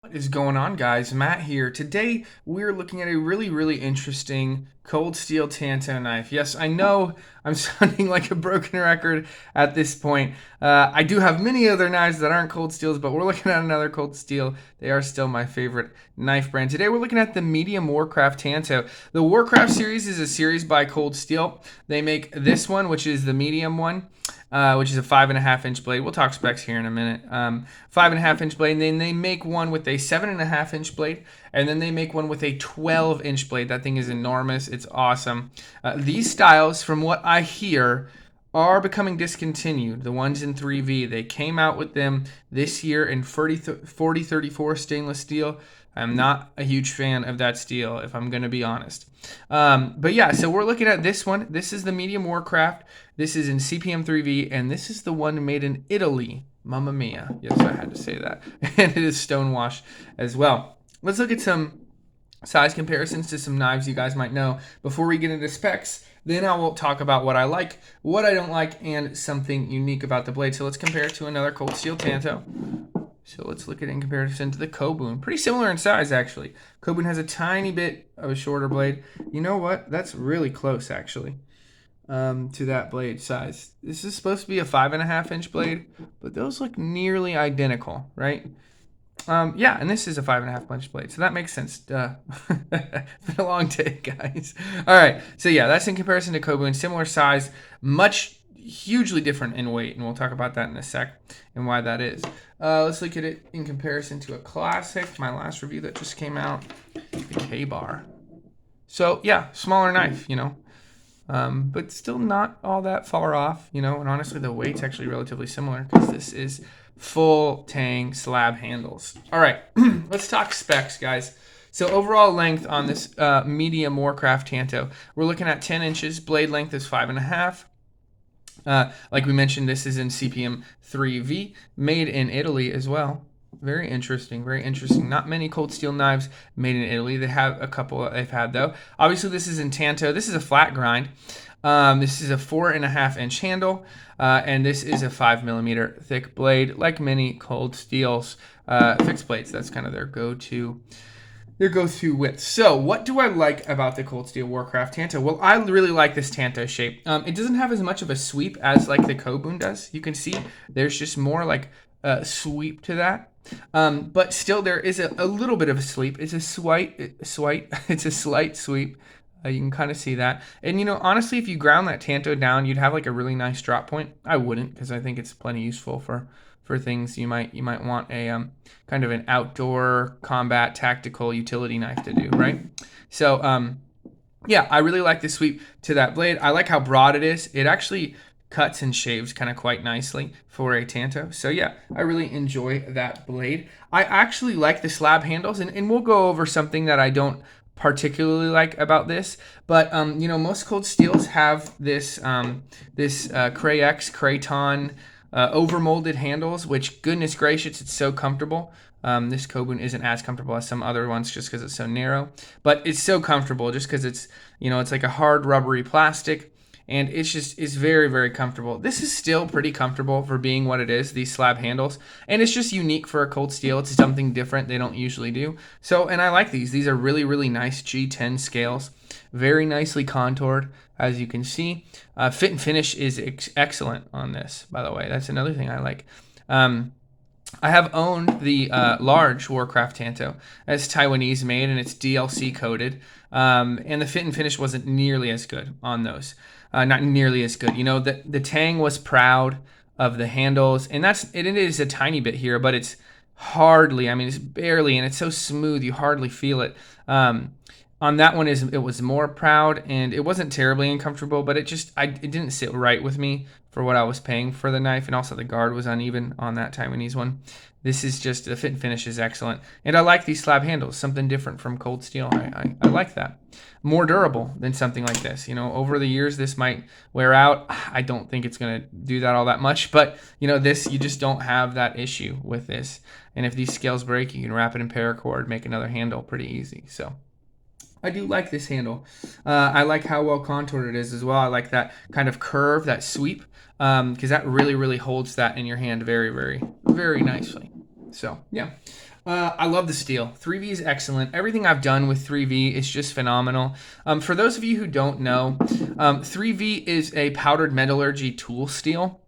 What is going on, guys? Matt here. Today we're looking at a really interesting cold steel Tanto knife. Yes, I know I'm sounding like a broken record at this point. I do have many other knives that aren't cold steels, but we're looking at another cold steel. They are still my favorite knife brand. Today we're looking at the medium Warcraft Tanto. The Warcraft series is a series by Cold Steel. They make this one, which is the medium one. Which is a 5.5 inch blade. We'll talk specs here in a minute. 5.5 inch blade, and then they make one with a 7.5 inch blade, and then they make one with a 12 inch blade. That thing is enormous. It's awesome. These styles, from what I hear, are becoming discontinued. The ones in 3V, they came out with them this year in 4034 stainless steel. I'm not a huge fan of that steel, if I'm going to be honest. But yeah, so we're looking at this one. This is the medium Warcraft. This is in CPM 3V, and this is the one made in Italy. Mamma mia. Yes, I had to say that. And it is stonewash as well. Let's look at some size comparisons to some knives you guys might know before we get into specs. Then I will talk about what I like, what I don't like, and something unique about the blade. So let's compare it to another cold steel Tanto. So let's look at it in comparison to the Kobun. Pretty similar in size, actually. Kobun has a tiny bit of a shorter blade. You know what? That's really close, actually, to that blade size. This is supposed to be a 5.5 inch blade, but those look nearly identical, right? Yeah, and this is a 5.5 inch blade, so that makes sense. Duh. It's been a long day, guys. All right, so yeah, that's in comparison to Kobun. Similar size, hugely different in weight, and we'll talk about that in a sec and why that is. Let's look at it in comparison to a classic, my last review that just came out, the K-Bar. So yeah, smaller knife, but still not all that far off, and honestly the weight's actually relatively similar because this is full tang slab handles. All right, let's talk specs, guys. So overall length on this medium Warcraft Tanto, we're looking at 10 inches. Blade length is 5.5. Like we mentioned, this is in CPM 3V, made in Italy as well. Very interesting, very interesting. Not many cold steel knives made in Italy. They have a couple they've had, though. Obviously, this is in Tanto. This is a flat grind. This is a 4.5 inch handle, and this is a 5mm thick blade, like many cold steels fixed blades. That's kind of their go-to width. So what do I like about the cold steel Warcraft Tanto? Well, I really like this Tanto shape. It doesn't have as much of a sweep as like the Kobun does. You can see there's just more like a sweep to that. But still there is a little bit of a sweep. It's a it's a slight sweep. You can kind of see that. And honestly, if you ground that Tanto down, you'd have like a really nice drop point. I wouldn't, because I think it's plenty useful for things you might want a kind of an outdoor combat tactical utility knife to do, right? So yeah, I really like the sweep to that blade. I like how broad it is. It actually cuts and shaves kind of quite nicely for a Tanto. So yeah, I really enjoy that blade. I actually like the slab handles, and we'll go over something that I don't particularly like about this, but most cold steels have this Craton overmolded handles, which, goodness gracious, it's so comfortable. This Kobun isn't as comfortable as some other ones just because it's so narrow, but it's so comfortable just because it's like a hard rubbery plastic, and it's very comfortable. This is still pretty comfortable for being what it is, these slab handles, and it's just unique for a cold steel. It's something different they don't usually do. So, and I like these. These are really nice G10 scales, very nicely contoured, as you can see. Fit and finish is excellent on this, by the way. That's another thing I like. I have owned the large Warcraft Tanto. It's Taiwanese made, and it's DLC coated. And the fit and finish wasn't nearly as good on those. Not nearly as good. The Tang was proud of the handles, and it is a tiny bit here, but it's hardly, it's barely, and it's so smooth you hardly feel it. On that one, it was more proud, and it wasn't terribly uncomfortable, but it didn't sit right with me for what I was paying for the knife, and also the guard was uneven on that Taiwanese one. This is just, the fit and finish is excellent, and I like these slab handles, something different from cold steel. I like that. More durable than something like this. Over the years, this might wear out. I don't think it's going to do that all that much, but this, you just don't have that issue with this, and if these scales break, you can wrap it in paracord, make another handle pretty easy. So I do like this handle. I like how well contoured it is as well. I like that kind of curve, that sweep, because that really holds that in your hand very nicely. So yeah. I love the steel. 3V is excellent. Everything I've done with 3V is just phenomenal. For those of you who don't know, 3V is a powdered metallurgy tool steel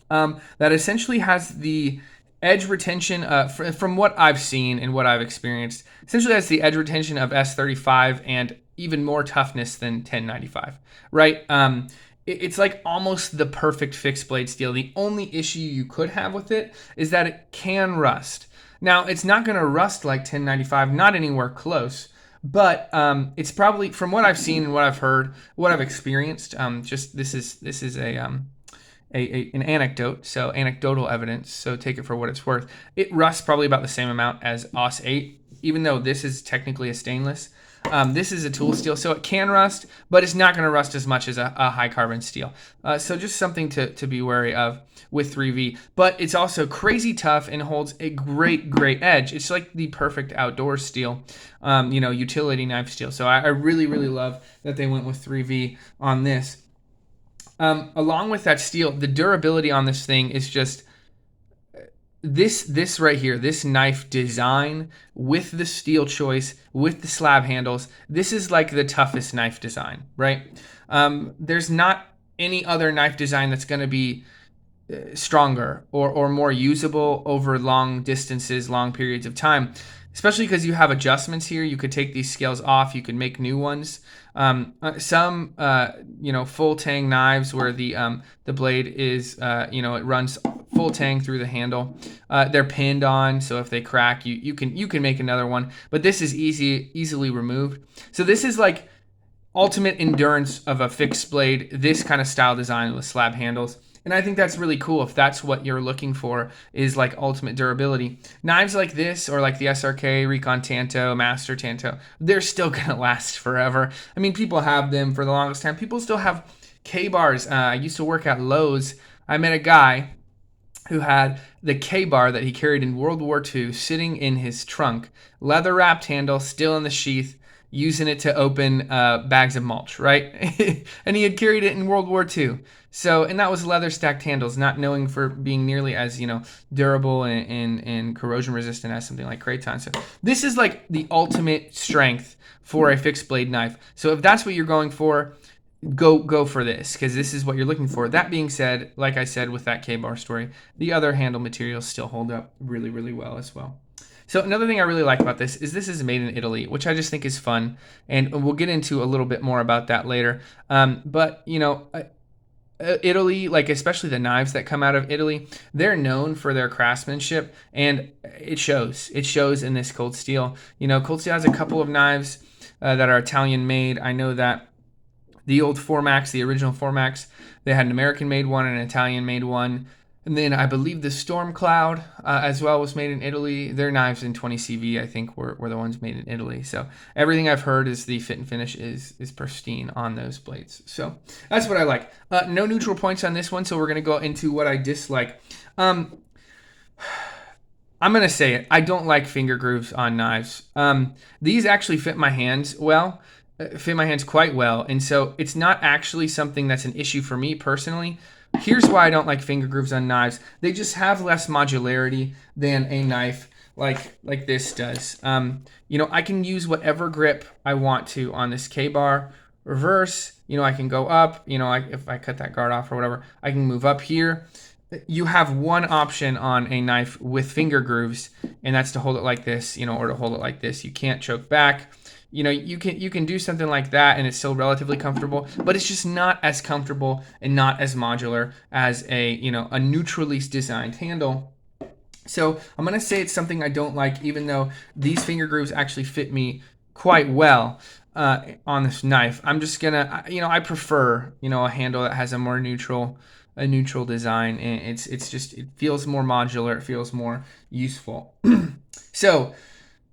that essentially has the edge retention, from what I've seen and what I've experienced, essentially has the edge retention of S35 and even more toughness than 1095, right? It's like almost the perfect fixed blade steel. The only issue you could have with it is that it can rust. Now, it's not going to rust like 1095, not anywhere close, but it's probably, from what I've seen and what I've heard, what I've experienced, just this is an anecdote, so anecdotal evidence, so take it for what it's worth. It rusts probably about the same amount as AUS 8, even though this is technically a stainless. This is a tool steel, so it can rust, but it's not going to rust as much as a high carbon steel. So just something to be wary of with 3V. But it's also crazy tough and holds a great edge. It's like the perfect outdoor steel, utility knife steel. So I really love that they went with 3V on this. Along with that steel, the durability on this thing is just this right here, this knife design with the steel choice, with the slab handles. This is like the toughest knife design, right? There's not any other knife design that's going to be stronger or more usable over long distances, long periods of time, especially because you have adjustments here. You could take these scales off, you could make new ones. Some full tang knives where the blade is it runs full tang through the handle. They're pinned on, so if they crack, you can make another one. But this is easily removed. So this is like ultimate endurance of a fixed blade, this kind of style design with slab handles. And I think that's really cool if that's what you're looking for, is like ultimate durability. Knives like this, or like the SRK, Recon Tanto, Master Tanto, they're still gonna last forever. I mean, people have them for the longest time. People still have K-bars. I used to work at Lowe's. I met a guy who had the K-bar that he carried in World War II sitting in his trunk, leather wrapped handle, still in the sheath, using it to open bags of mulch, right? And he had carried it in World War II. So, and that was leather stacked handles, not knowing for being nearly as, durable and corrosion resistant as something like Kraton. So this is like the ultimate strength for a fixed blade knife. So if that's what you're going for, go for this, because this is what you're looking for. That being said, like I said with that K-bar story, the other handle materials still hold up really well as well. So another thing I really like about this is made in Italy, which I just think is fun, and we'll get into a little bit more about that later. But Italy, like especially the knives that come out of Italy, they're known for their craftsmanship, and it shows. It shows in this Cold Steel. Cold Steel has a couple of knives that are Italian made. I know that the old Formax, the original Formax, they had an American made one and an Italian made one. And then I believe the Storm Cloud as well was made in Italy. Their knives in 20 CV, I think, were the ones made in Italy. So everything I've heard is the fit and finish is pristine on those blades. So that's what I like. No neutral points on this one, so we're going to go into what I dislike. I'm going to say it. I don't like finger grooves on knives. These actually fit my hands well. Fit my hands quite well. And so it's not actually something that's an issue for me personally. Here's why I don't like finger grooves on knives. They just have less modularity than a knife like this does. I can use whatever grip I want to on this K-bar. Reverse, I can go up. If I cut that guard off or whatever, I can move up here. You have one option on a knife with finger grooves, and that's to hold it like this, or to hold it like this. You can't choke back. You can do something like that and it's still relatively comfortable, but it's just not as comfortable and not as modular as a neutrally designed handle. So I'm going to say it's something I don't like, even though these finger grooves actually fit me quite well on this knife. I'm just going to, I prefer, a handle that has a more neutral design, and it feels more modular. It feels more useful. So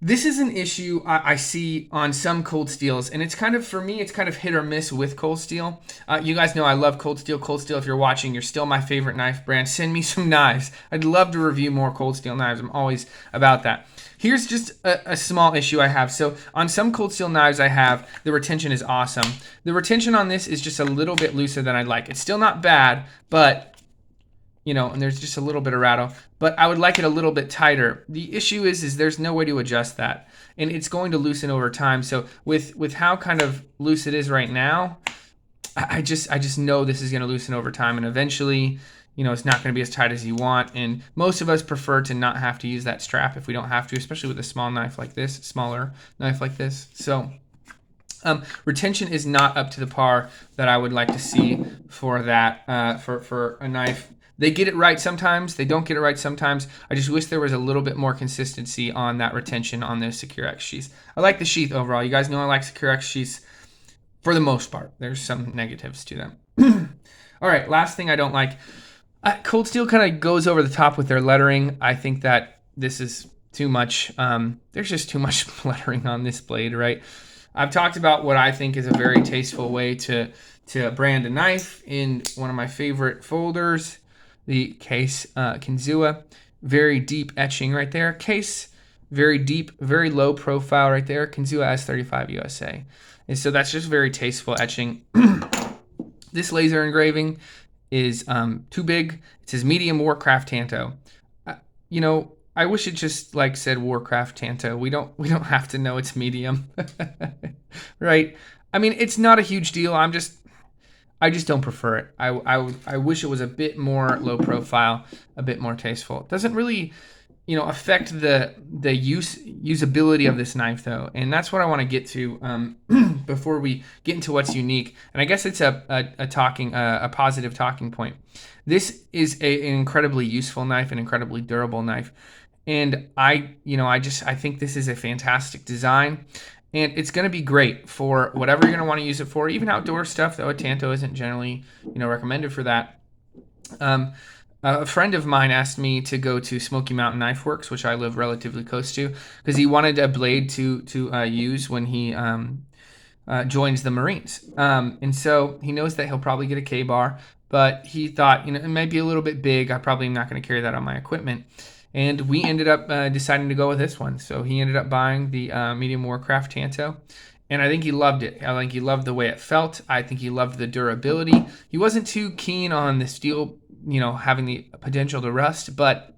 this is an issue I see on some Cold Steels, and for me, it's kind of hit or miss with Cold Steel. You guys know I love Cold Steel. Cold Steel, if you're watching, you're still my favorite knife brand. Send me some knives. I'd love to review more Cold Steel knives. I'm always about that. Here's just a small issue I have. So on some Cold Steel knives I have, the retention is awesome. The retention on this is just a little bit looser than I'd like. It's still not bad, but and there's just a little bit of rattle, but I would like it a little bit tighter. The issue is there's no way to adjust that, and it's going to loosen over time. So with how kind of loose it is right now, I just know this is going to loosen over time, and eventually, it's not going to be as tight as you want. And most of us prefer to not have to use that strap if we don't have to, especially with a small knife like this, smaller knife like this. So retention is not up to the par that I would like to see for that, for a knife. They get it right sometimes. They don't get it right sometimes. I just wish there was a little bit more consistency on that retention on those Secure X sheaths. I like the sheath overall. You guys know I like Secure X sheaths for the most part. There's some negatives to them. All right, last thing I don't like. Cold Steel kind of goes over the top with their lettering. I think that this is too much. There's just too much lettering on this blade, right? I've talked about what I think is a very tasteful way to brand a knife in one of my favorite folders, the case Kinzua. Very deep etching right there. Case, very deep, very low profile right there. Kinzua S35 USA. And so that's just very tasteful etching. This laser engraving is too big. It says medium Warcraft Tanto. I wish it just said Warcraft Tanto. We don't have to know it's medium, right? I mean, it's not a huge deal. I just don't prefer it. I wish it was a bit more low profile, a bit more tasteful. It doesn't really, affect the usability of this knife though, and that's what I want to get to before we get into what's unique. And I guess it's a positive talking point. This is an incredibly useful knife, an incredibly durable knife, and I think this is a fantastic design. And it's going to be great for whatever you're going to want to use it for, even outdoor stuff, though a Tanto isn't generally, recommended for that. A friend of mine asked me to go to Smoky Mountain Knife Works, which I live relatively close to, because he wanted a blade to use when he joins the Marines. And so he knows that he'll probably get a K-bar, but he thought, it might be a little bit big. I probably am not going to carry that on my equipment. And we ended up deciding to go with this one. So he ended up buying the medium Warcraft Tanto. And I think he loved it. I think he loved the way it felt. I think he loved the durability. He wasn't too keen on the steel, having the potential to rust, but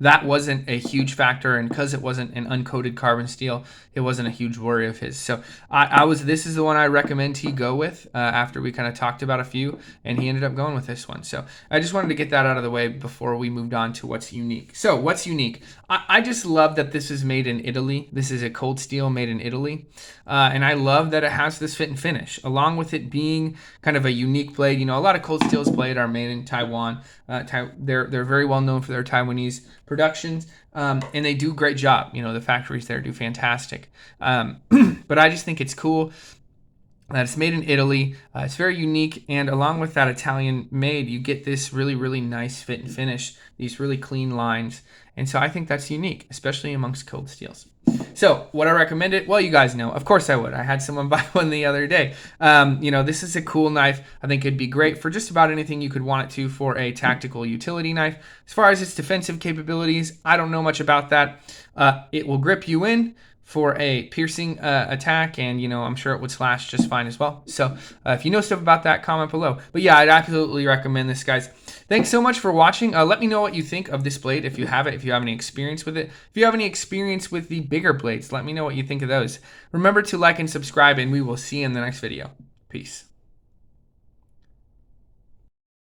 that wasn't a huge factor, and because it wasn't an uncoated carbon steel, it wasn't a huge worry of his. So this is the one I recommend he go with after we kind of talked about a few, and he ended up going with this one. So I just wanted to get that out of the way before we moved on to what's unique. So what's unique? I just love that this is made in Italy. This is a cold steel made in Italy, and I love that it has this fit and finish, along with it being kind of a unique blade. A lot of cold steels blade are made in Taiwan. They're very well known for their Taiwanese productions, and they do a great job. The factories there do fantastic. But I just think it's cool that it's made in Italy. It's very unique, and along with that Italian made, you get this really, really nice fit and finish, these really clean lines. And so I think that's unique, especially amongst cold steels. So would I recommend it? Well, you guys know, of course I would. I had someone buy one the other day. This is a cool knife. I think it'd be great for just about anything you could want it to for a tactical utility knife. As far as its defensive capabilities, I don't know much about that. It will grip you in for a piercing attack, and I'm sure it would slash just fine as well. So if you know stuff about that, comment below. But yeah, I'd absolutely recommend this, guys. Thanks so much for watching. Let me know what you think of this blade if you have it, if you have any experience with it. If you have any experience with the bigger blades, let me know what you think of those. Remember to like and subscribe, and we will see you in the next video. Peace.